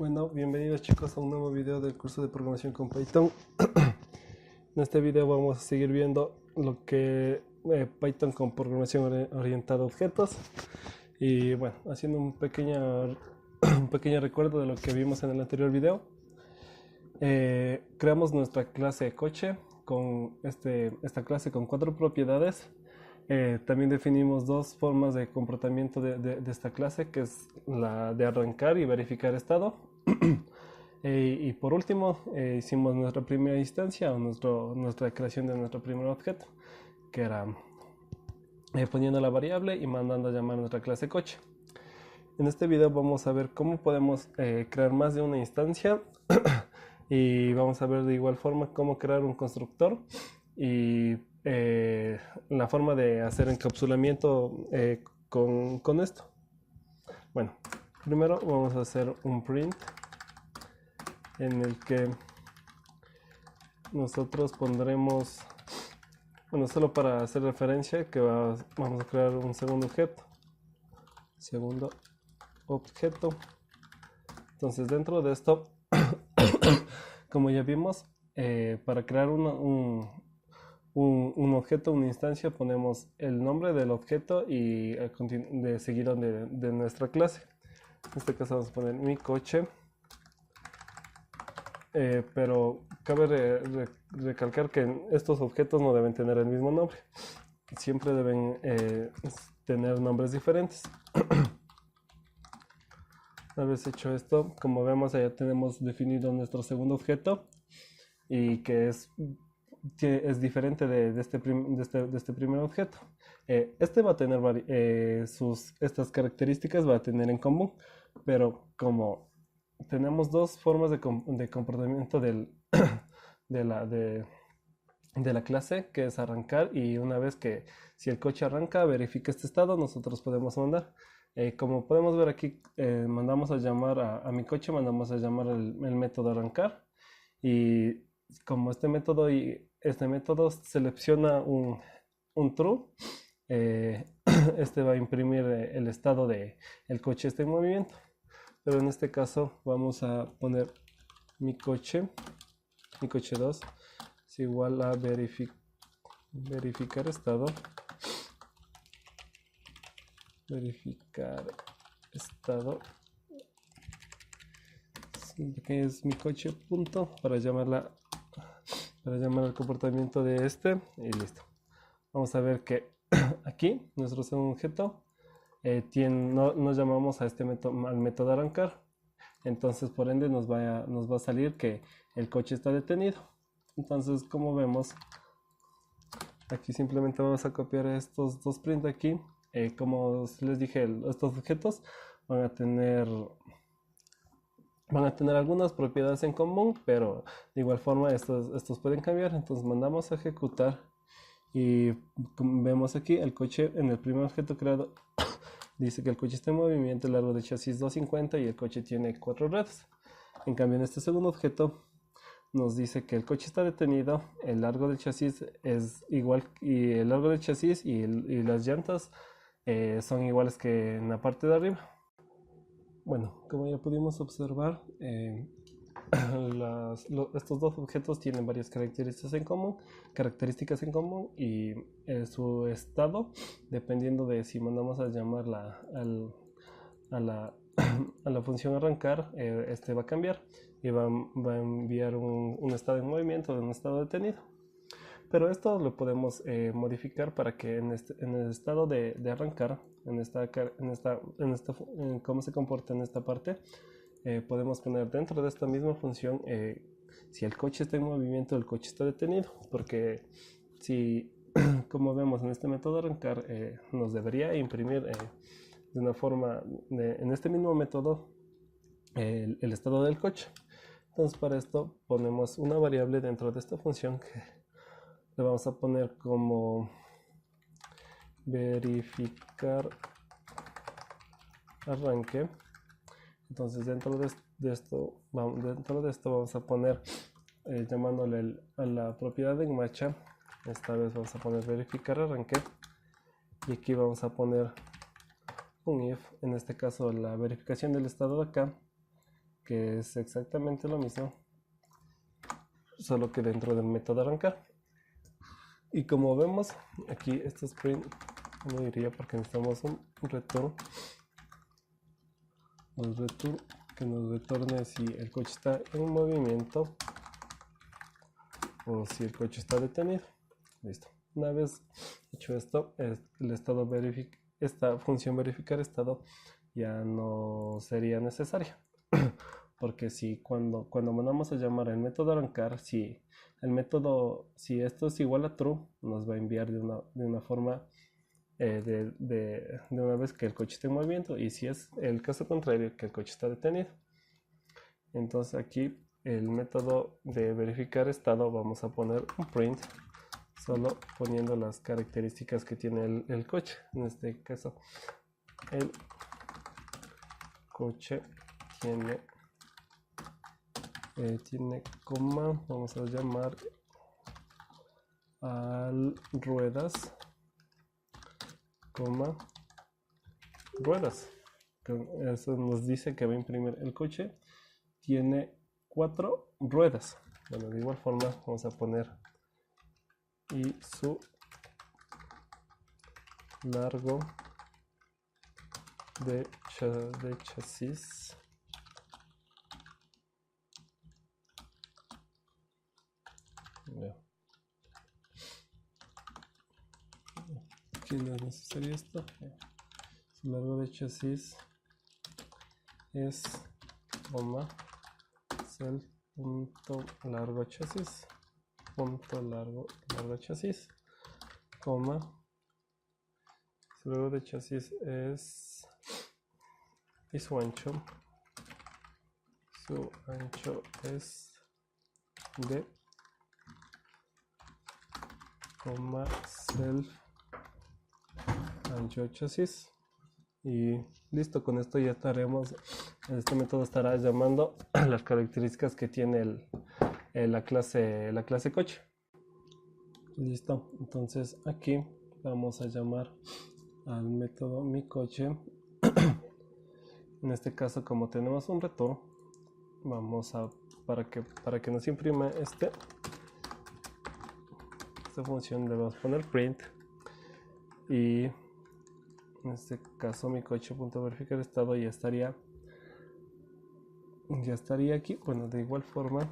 Bueno, bienvenidos chicos a un nuevo video del curso de programación con Python. En este video vamos a seguir viendo lo que Python con programación orientada a objetos y bueno, haciendo un pequeño recuerdo de lo que vimos en el anterior video. Creamos nuestra clase coche con esta clase con 4 propiedades. También definimos dos formas de comportamiento de esta clase, que es la de arrancar y verificar estado. Y por último, hicimos nuestra primera instancia o nuestra creación de nuestro primer objeto, que era poniendo la variable y mandando a llamar nuestra clase coche. En este video vamos a ver cómo podemos crear más de una instancia y vamos a ver de igual forma cómo crear un constructor y la forma de hacer encapsulamiento con esto. Bueno, primero vamos a hacer un print en el que nosotros pondremos, bueno, solo para hacer referencia, que vamos a crear un segundo objeto. Entonces dentro de esto, como ya vimos, para crear un objeto, una instancia, ponemos el nombre del objeto y de seguido de nuestra clase. En este caso vamos a poner mi coche. Pero cabe recalcar que estos objetos no deben tener el mismo nombre. Siempre deben tener nombres diferentes. Una vez hecho esto, como vemos, ya tenemos definido nuestro segundo objeto y que es diferente de este primer objeto. Este va a tener estas características, va a tener en común, pero como tenemos dos formas de comportamiento de la clase, que es arrancar, y una vez que si el coche arranca, verifica este estado, nosotros podemos mandar. Como podemos ver aquí, mandamos a llamar a mi coche, mandamos a llamar el método arrancar, y como este método selecciona un true, este va a imprimir el estado de el coche está en movimiento. Pero en este caso vamos a poner mi coche 2 es igual a verificar estado, que es mi coche punto para llamar el comportamiento de este, y listo. Vamos a ver que aquí nuestro segundo objeto nos llamamos a al método arrancar, entonces por ende nos va a salir que el coche está detenido. Entonces, como vemos aquí, simplemente vamos a copiar estos dos print aquí. Como les dije, estos objetos van a tener algunas propiedades en común, pero de igual forma estos pueden cambiar. Entonces mandamos a ejecutar y vemos aquí el coche en el primer objeto creado. Dice que el coche está en movimiento, el largo de chasis 250 y el coche tiene 4 ruedas. En cambio, en este segundo objeto nos dice que el coche está detenido, el largo del chasis es igual, y el largo del chasis y las llantas son iguales que en la parte de arriba. Bueno, como ya pudimos observar, estos dos objetos tienen varias características en común y su estado, dependiendo de si mandamos a llamar a la función arrancar, este va a cambiar y va a enviar un estado en movimiento de un estado detenido. Pero esto lo podemos modificar para que en el estado de arrancar, en cómo se comporta en esta parte, podemos poner dentro de esta misma función si el coche está en movimiento, el coche está detenido, porque si, como vemos en este método arrancar, nos debería imprimir de una forma, en este mismo método, el estado del coche. Entonces para esto ponemos una variable dentro de esta función que le vamos a poner como verificar arranque. Entonces dentro de esto vamos a poner llamándole a la propiedad en marcha. Esta vez vamos a poner verificar arranque y aquí vamos a poner un if, en este caso la verificación del estado de acá, que es exactamente lo mismo, solo que dentro del método arrancar. Y como vemos aquí, este sprint no iría porque necesitamos un return, que nos retorne si el coche está en movimiento o si el coche está detenido. Listo. Una vez hecho esto, el estado esta función verificar estado ya no sería necesaria. Porque si cuando mandamos a llamar el método arrancar, si esto es igual a true, nos va a enviar de una forma de una vez que el coche esté en movimiento, y si es el caso contrario, que el coche está detenido. Entonces aquí el método de verificar estado vamos a poner un print, solo poniendo las características que tiene el coche. En este caso, el coche tiene coma, vamos a llamar al ruedas, coma, ruedas. Eso nos dice que va a imprimir el coche tiene 4 ruedas. Bueno, de igual forma vamos a poner y su largo de chasis aquí no es necesario esto. Su largo de chasis es coma el punto largo chasis, punto largo chasis, coma, su largo de chasis es y su ancho es de coma self ancho chasis. Y listo, con esto ya estaremos, este método estará llamando las características que tiene la clase coche. Listo, entonces aquí vamos a llamar al método mi coche. En este caso, como tenemos un return, vamos a para que nos imprima esta función le vamos a poner print, y en este caso mi coche.verificar estado ya estaría aquí. Bueno, de igual forma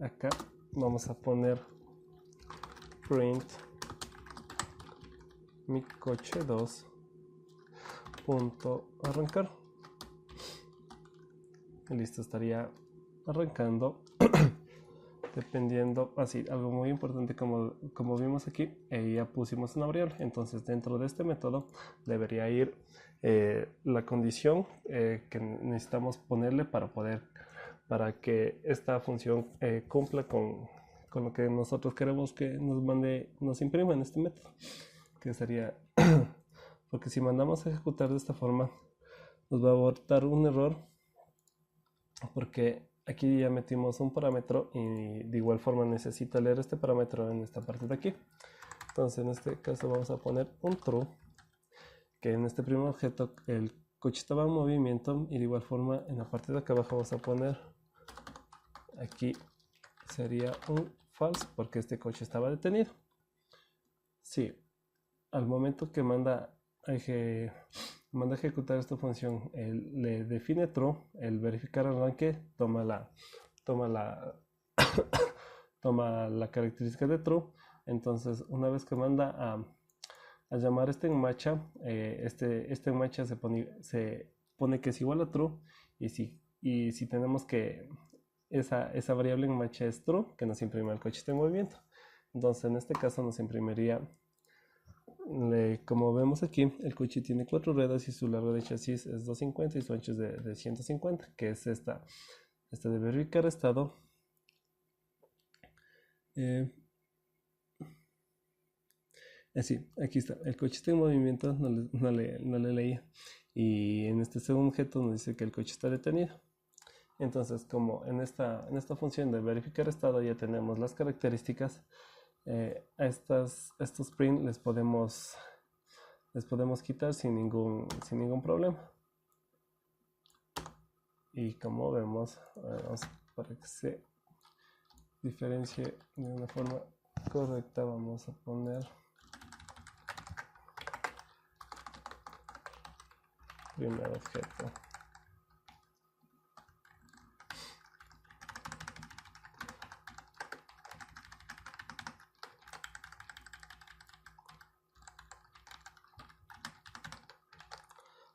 acá vamos a poner print mi coche 2 punto arrancar, y listo, estaría arrancando. Dependiendo, así, algo muy importante, como vimos aquí, ya pusimos una variable. Entonces dentro de este método debería ir la condición que necesitamos ponerle para que esta función cumpla con lo que nosotros queremos que nos imprima en este método, que sería porque si mandamos a ejecutar de esta forma nos va a abortar un error, porque aquí ya metimos un parámetro y de igual forma necesita leer este parámetro en esta parte de aquí. Entonces en este caso vamos a poner un true, que en este primer objeto el coche estaba en movimiento, y de igual forma en la parte de acá abajo vamos a poner aquí sería un false porque este coche estaba detenido. Si al momento que manda a ejecutar esta función, le define true, el verificar arranque toma la característica de true. Entonces una vez que manda a llamar este en marcha, este en marcha se pone que es igual a true, y si tenemos que esa variable en marcha es true, que nos imprime el coche está en movimiento. Entonces en este caso nos imprimiría, como vemos aquí, el coche tiene 4 ruedas y su largo de chasis es 250 y su ancho es de 150, que es esta de verificar estado. Así, aquí está, el coche está en movimiento, no le leía, y en este segundo objeto nos dice que el coche está detenido. Entonces, como en esta función de verificar estado ya tenemos las características, a estos print les podemos quitar sin ningún problema. Y como vemos, para que se diferencie de una forma correcta, vamos a poner primer objeto.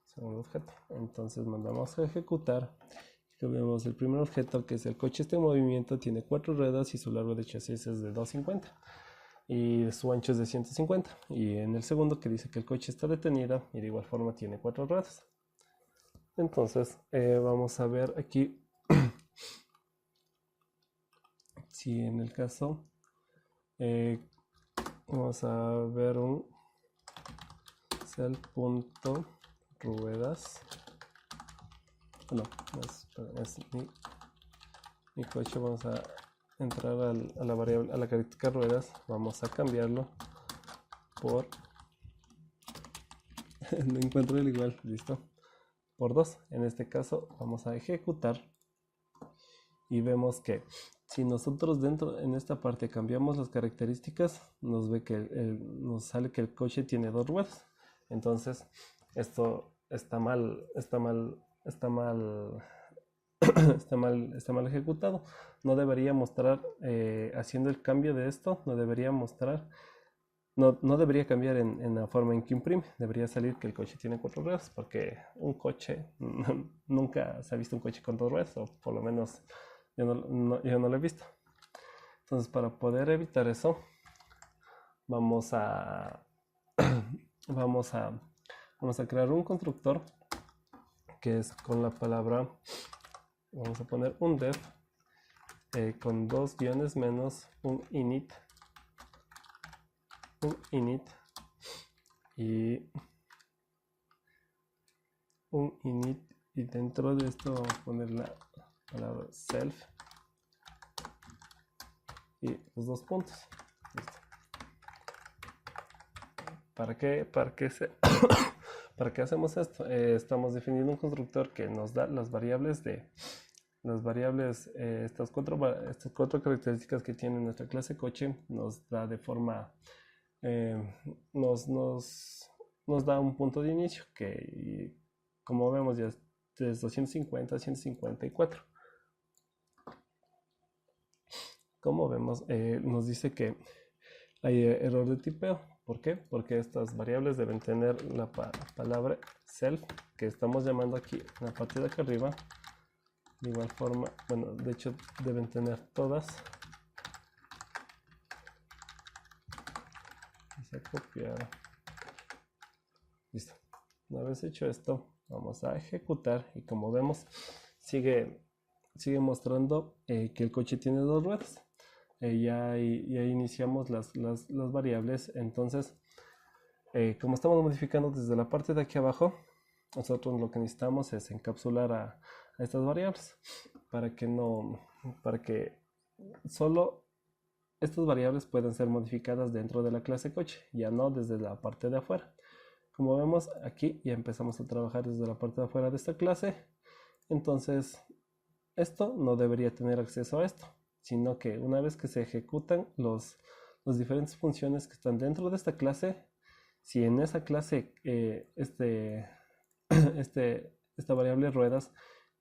Segundo objeto. Entonces mandamos a ejecutar. Que vemos el primer objeto, que es el coche en movimiento, tiene 4 ruedas y su largo de chasis es de 250 y su ancho es de 150. Y en el segundo, que dice que el coche está detenido y de igual forma tiene 4 ruedas. Entonces vamos a ver aquí si en el caso vamos a ver un cell.ruedas. No, es mi coche. Vamos a entrar a la variable, a la característica ruedas. Vamos a cambiarlo por no encuentro el igual, listo, por 2. En este caso vamos a ejecutar y vemos que si nosotros dentro en esta parte cambiamos las características, nos ve que nos sale que el coche tiene 2 ruedas. Entonces esto está mal está mal ejecutado. No debería mostrar, haciendo el cambio de esto, no debería mostrar, no debería cambiar en la forma en que imprime. Debería salir que el coche tiene 4 ruedas, porque un coche, nunca se ha visto un coche con 2 ruedas, o por lo menos yo no lo he visto. Entonces, para poder evitar eso, vamos a crear un constructor que es con la palabra, vamos a poner un def con 2 guiones menos un init y y dentro de esto vamos a poner la palabra self y los 2 puntos. Listo. ¿Para qué hacemos esto? Estamos definiendo un constructor que nos da las variables estas cuatro características que tiene nuestra clase coche. Nos da de forma nos da un punto de inicio que, como vemos, ya es 250 a 154. Como vemos, nos dice que hay error de tipeo. ¿Por qué? Porque estas variables deben tener la palabra self, que estamos llamando aquí en la parte de acá arriba. De igual forma, bueno, de hecho deben tener todas. Vamos a copiar. Listo. Una vez hecho esto, vamos a ejecutar y como vemos, sigue mostrando que el coche tiene 2 ruedas. Ya iniciamos las variables. Entonces, como estamos modificando desde la parte de aquí abajo, nosotros lo que necesitamos es encapsular a estas variables para que solo estas variables puedan ser modificadas dentro de la clase coche, ya no desde la parte de afuera. Como vemos aquí, ya empezamos a trabajar desde la parte de afuera de esta clase. Entonces, esto no debería tener acceso a esto, sino que una vez que se ejecutan las diferentes funciones que están dentro de esta clase, si en esa clase esta variable ruedas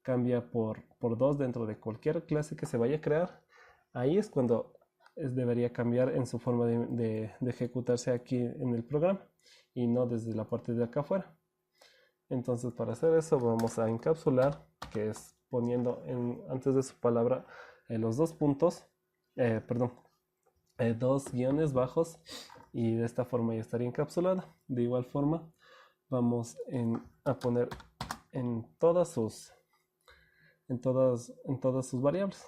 cambia por 2 dentro de cualquier clase que se vaya a crear, ahí es cuando debería cambiar en su forma de ejecutarse aquí en el programa y no desde la parte de acá afuera. Entonces, para hacer eso vamos a encapsular, que es poniendo antes de su palabra los 2 puntos, 2 guiones bajos, y de esta forma ya estaría encapsulada. De igual forma vamos a poner en todas sus variables,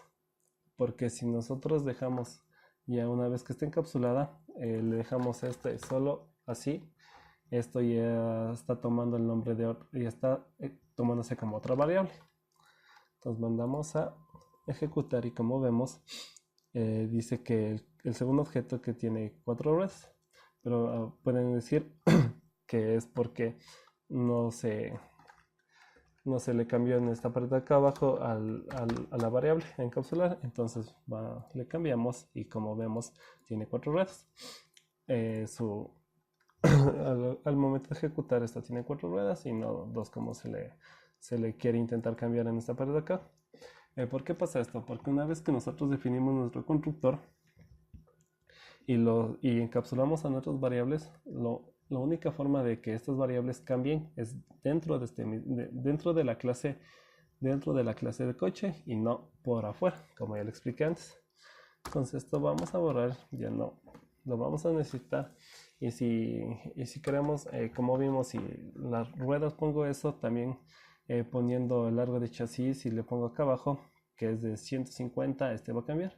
porque si nosotros dejamos ya una vez que esté encapsulada, le dejamos solo así, esto ya está tomando el nombre de otro, ya está tomándose como otra variable. Entonces mandamos a ejecutar y como vemos, dice que el segundo objeto que tiene 4 ruedas, pero pueden decir que es porque no no se le cambió en esta parte de acá abajo a la variable a encapsular, entonces le cambiamos y como vemos tiene 4 ruedas. Al momento de ejecutar esta tiene 4 ruedas y no 2 como se le quiere intentar cambiar en esta parte de acá. ¿Por qué pasa esto? Porque una vez que nosotros definimos nuestro constructor y encapsulamos a nuestras variables, la única forma de que estas variables cambien es dentro de la clase de coche y no por afuera, como ya le expliqué antes. Entonces esto vamos a borrar, ya no lo vamos a necesitar. Y si queremos, como vimos, si las ruedas pongo eso, también poniendo el largo de chasis y le pongo acá abajo, que es de 150, este va a cambiar.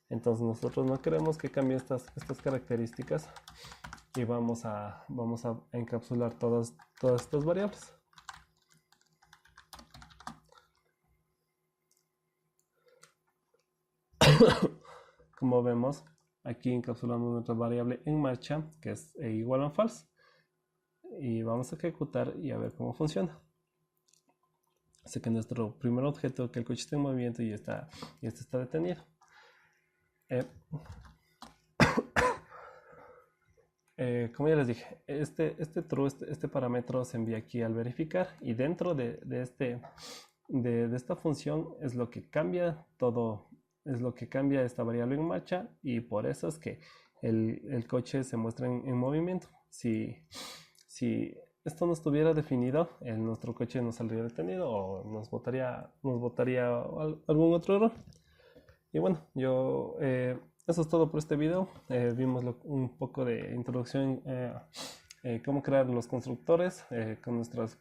Entonces nosotros no queremos que cambie estas características y vamos a encapsular todas estas variables. Como vemos, aquí encapsulamos nuestra variable en marcha, que es igual a false. Y vamos a ejecutar y a ver cómo funciona. Así que nuestro primer objeto, que el coche está en movimiento y este está detenido. Como ya les dije, este parámetro se envía aquí al verificar y dentro de esta función es lo que cambia todo, es lo que cambia esta variable en marcha y por eso es que el coche se muestra en movimiento. Si esto no estuviera definido, nuestro coche no saldría detenido o nos botaría algún otro error. Y bueno, eso es todo por este video. Vimos un poco de introducción, cómo crear los constructores con nuestras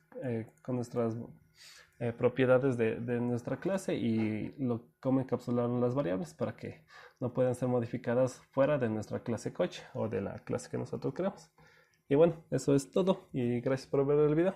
propiedades de nuestra clase y cómo encapsular las variables para que no puedan ser modificadas fuera de nuestra clase coche o de la clase que nosotros creamos. Y bueno, eso es todo y gracias por ver el video.